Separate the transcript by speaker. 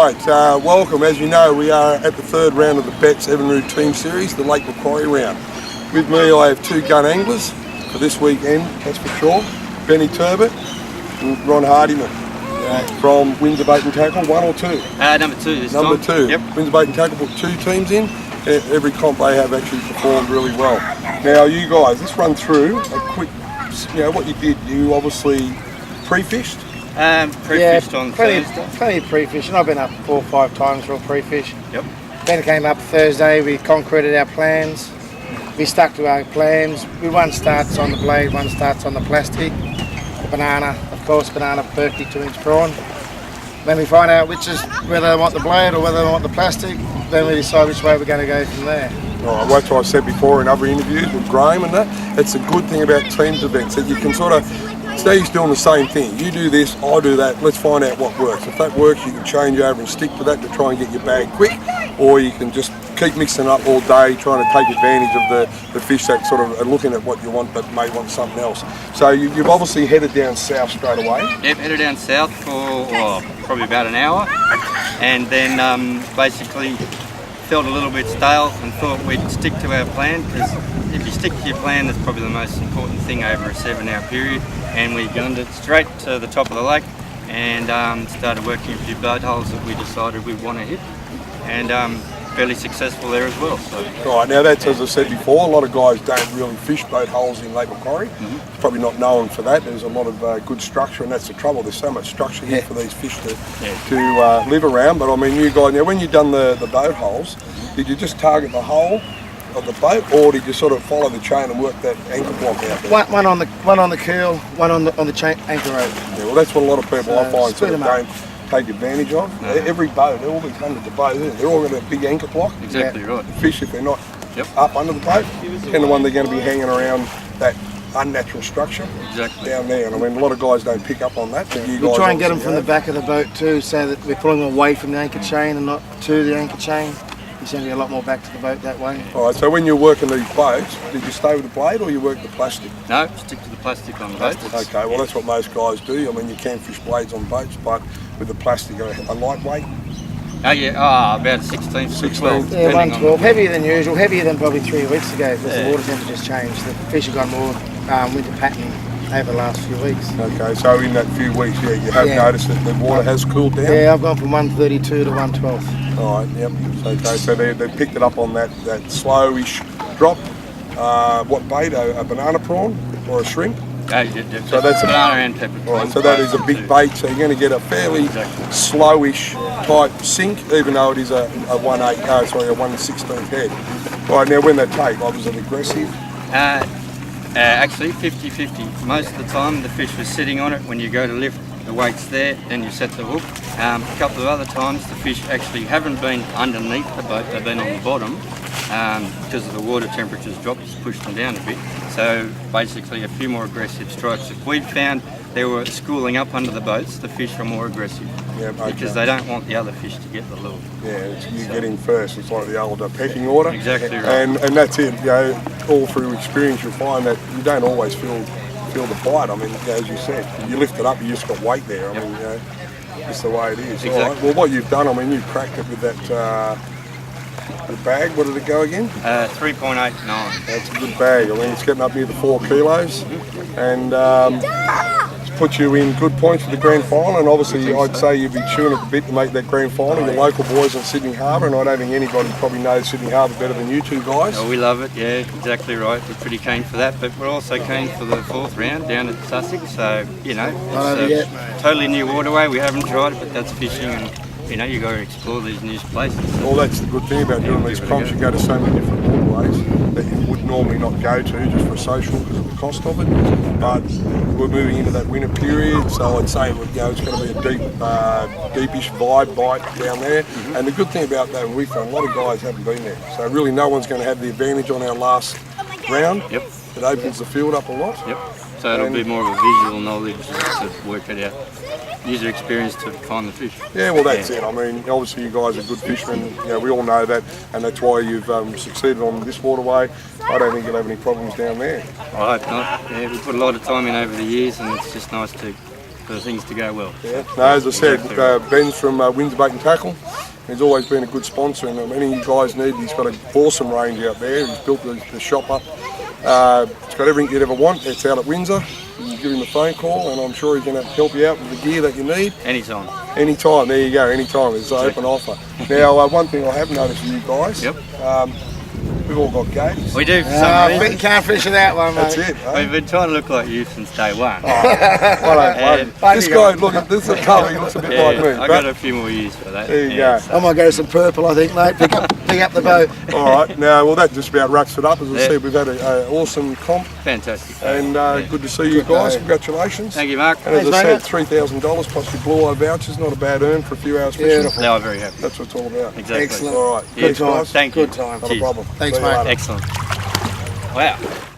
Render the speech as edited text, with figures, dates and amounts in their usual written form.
Speaker 1: Alright, welcome. As you know, we are at the third round of the Betts Evinrude Team Series, the Lake Macquarie round. With me I have two gun anglers for this weekend, that's for sure. Benny Turbot and Ron Hardiman from Windsor Bait and Tackle, one or two?
Speaker 2: Number two this time.
Speaker 1: Number two.
Speaker 2: Yep.
Speaker 1: Windsor Bait and Tackle put two teams in. Every comp they have actually performed really well. Now you guys, let's run through a quick, what you did. You obviously pre-fished?
Speaker 2: Pre-fished on Thursday.
Speaker 3: Plenty of pre-fishing. I've been up 4 or 5 times for a pre-fish.
Speaker 2: Yep.
Speaker 3: Ben came up Thursday, we concreted our plans. We stuck to our plans. One starts on the blade, one starts on the plastic. The banana, of course, banana perfectly 2-inch prawn. Then we find out whether they want the blade or whether they want the plastic. Then we decide which way we're going to go from there.
Speaker 1: Right, that's what I said before in other interviews with Graham and that. It's a good thing about teams events that you can sort of, Steve's doing the same thing. You do this, I do that, let's find out what works. If that works, you can change over and stick to that to try and get your bag quick, or you can just keep mixing up all day trying to take advantage of the fish that sort of are looking at what you want but may want something else. So you've obviously headed down south straight away.
Speaker 2: Yep, headed down south for probably about an hour, and then basically felt a little bit stale and thought we'd stick to our plan, because if you stick to your plan, that's probably the most important thing over a 7-hour period. And we gunned it straight to the top of the lake and started working a few boat holes that we decided we'd want to hit, and fairly successful there as well. So.
Speaker 1: Right, now that's, as I said before, a lot of guys don't really fish boat holes in Lake Macquarie. It's probably not known for that. There's a lot of good structure, and that's the trouble. There's so much structure here for these fish to live around. But I mean, you guys, now when you done the boat holes, did you just target the hole of the boat, or did you sort of follow the chain and work that anchor block out there?
Speaker 3: One on the keel, one on the chain anchor rope.
Speaker 1: Yeah, well, that's what a lot of people I find sort of don't take advantage of. No. Every boat, all these hundreds of boats, they're all got a big anchor block.
Speaker 2: Exactly right.
Speaker 1: The fish, if they're not up under the boat, and the one they're going to be hanging around that unnatural structure down there. And I mean, a lot of guys don't pick up on that. But you
Speaker 3: we'll try and get them from the back of the boat too, so that we're pulling them away from the anchor chain and not to the anchor chain. You send a lot more back to the boat that way.
Speaker 1: Alright, so when you're working these boats, did you stay with the blade or you work the plastic?
Speaker 2: No, stick to the plastic on the boat.
Speaker 1: Okay, well that's what most guys do. I mean, you can fish blades on boats, but with the plastic, a lightweight.
Speaker 2: Oh yeah, about 16, 12.
Speaker 3: Yeah, 112. Heavier than usual, heavier than probably 3 weeks ago, because the water temperature's changed. The fish have got more winter patterning over the last few weeks.
Speaker 1: Okay, so in that few weeks, you have noticed that the water has cooled down?
Speaker 3: Yeah, I've gone from 132 to 112.
Speaker 1: Alright, yep. Okay, so they picked it up on that slowish drop. What bait? A banana prawn or a shrimp?
Speaker 2: So that's a banana and pepper prawn.
Speaker 1: Right, so that is a big bait, so you're going to get a fairly slowish type sink, even though it is a 1/16th head. Right, now when they take, was it aggressive?
Speaker 2: Actually 50-50. Most of the time the fish was sitting on it. When you go to lift, the weight's there, then you set the hook. A couple of other times the fish actually haven't been underneath the boat, they've been on the bottom, because of the water temperature's dropped, it's pushed them down a bit. So basically a few more aggressive strikes. If we'd found they were schooling up under the boats, the fish are more aggressive, because they don't want the other fish to get the lure.
Speaker 1: Yeah, you get in first. It's like the old pecking order.
Speaker 2: Exactly right.
Speaker 1: And that's it. All through experience, you'll find that you don't always feel the bite. I mean, as you said, you lift it up, you just got weight there. I mean, it's the way it is.
Speaker 2: Exactly.
Speaker 1: All right. Well, what you've done, I mean, you cracked it with that. The bag, what did it go again?
Speaker 2: 3.89.
Speaker 1: That's a good bag. I mean, it's getting up near the 4 kilos, and it's put you in good points for the grand final. And obviously, I'd say you'd be chewing at the bit to make that grand final. Your local boys in Sydney Harbour, and I don't think anybody probably knows Sydney Harbour better than you two guys.
Speaker 2: Oh, we love it. Yeah, exactly right. We're pretty keen for that, but we're also keen for the 4th round down at Sussex. So it's a totally new waterway. We haven't tried it, but that's fishing, and you got to explore these new places.
Speaker 1: Well, that's the good thing about doing these comps. You go to so many different waterways that you would normally not go to just for social because of the cost of it. But we're moving into that winter period, so I'd say it's going to be a deepish vibe bite down there. And the good thing about that, we found a lot of guys haven't been there, so really no one's going to have the advantage on our last round.
Speaker 2: Yep.
Speaker 1: It opens the field up a lot.
Speaker 2: Yep. So it'll be more of a visual knowledge to work it out. User experience to find the fish.
Speaker 1: Yeah, well that's it. I mean, obviously you guys are good fishermen. We all know that, and that's why you've succeeded on this waterway. I don't think you'll have any problems down there.
Speaker 2: I hope not. Yeah, we put a lot of time in over the years, and it's just nice to for things to go well.
Speaker 1: Yeah. No, as I said,
Speaker 2: Exactly right.
Speaker 1: Ben's from Windsor Bait and Tackle. He's always been a good sponsor, and any of you guys need, he's got an awesome range out there. He's built the shop up. It's got everything you'd ever want. It's out at Windsor. You can give him a phone call, and I'm sure he's going to help you out with the gear that you need.
Speaker 2: Anytime.
Speaker 1: Anytime, there you go, anytime. It's an open offer. Now, one thing I have noticed with you guys,
Speaker 2: Yep.
Speaker 1: we've all got gates.
Speaker 2: We do for
Speaker 3: I
Speaker 2: some
Speaker 3: bet you
Speaker 2: reason.
Speaker 3: can't fish without one, mate.
Speaker 1: That's it. eh?
Speaker 2: We've been trying to look like you since day one.
Speaker 1: I don't blame you. This guy, look, this is a colour, he looks a bit
Speaker 2: Yeah,
Speaker 1: like me.
Speaker 2: I
Speaker 1: but
Speaker 2: got a few more years for that.
Speaker 1: there you
Speaker 2: Yeah,
Speaker 1: go.
Speaker 3: I might go to some purple, I think, mate. Pick up the boat.
Speaker 1: All right, now, well, that just about wraps it up. As I said, we've had an awesome comp,
Speaker 2: Fantastic.
Speaker 1: and good to see you guys. Congratulations.
Speaker 2: Thank you, Mark.
Speaker 1: And as I
Speaker 3: Thanks,
Speaker 1: said, $3,000 plus your blue eye vouchers, not a bad earn for a few hours fishing.
Speaker 3: Beautiful.
Speaker 2: They are very happy.
Speaker 1: That's what it's all about.
Speaker 2: Exactly.
Speaker 3: Excellent.
Speaker 1: All right,
Speaker 2: Yeah,
Speaker 1: thanks, guys.
Speaker 2: Thank you.
Speaker 3: Good time.
Speaker 1: Not a
Speaker 2: Cheers.
Speaker 1: problem.
Speaker 3: Thanks,
Speaker 1: See you
Speaker 3: mate.
Speaker 1: later.
Speaker 2: Excellent. Wow.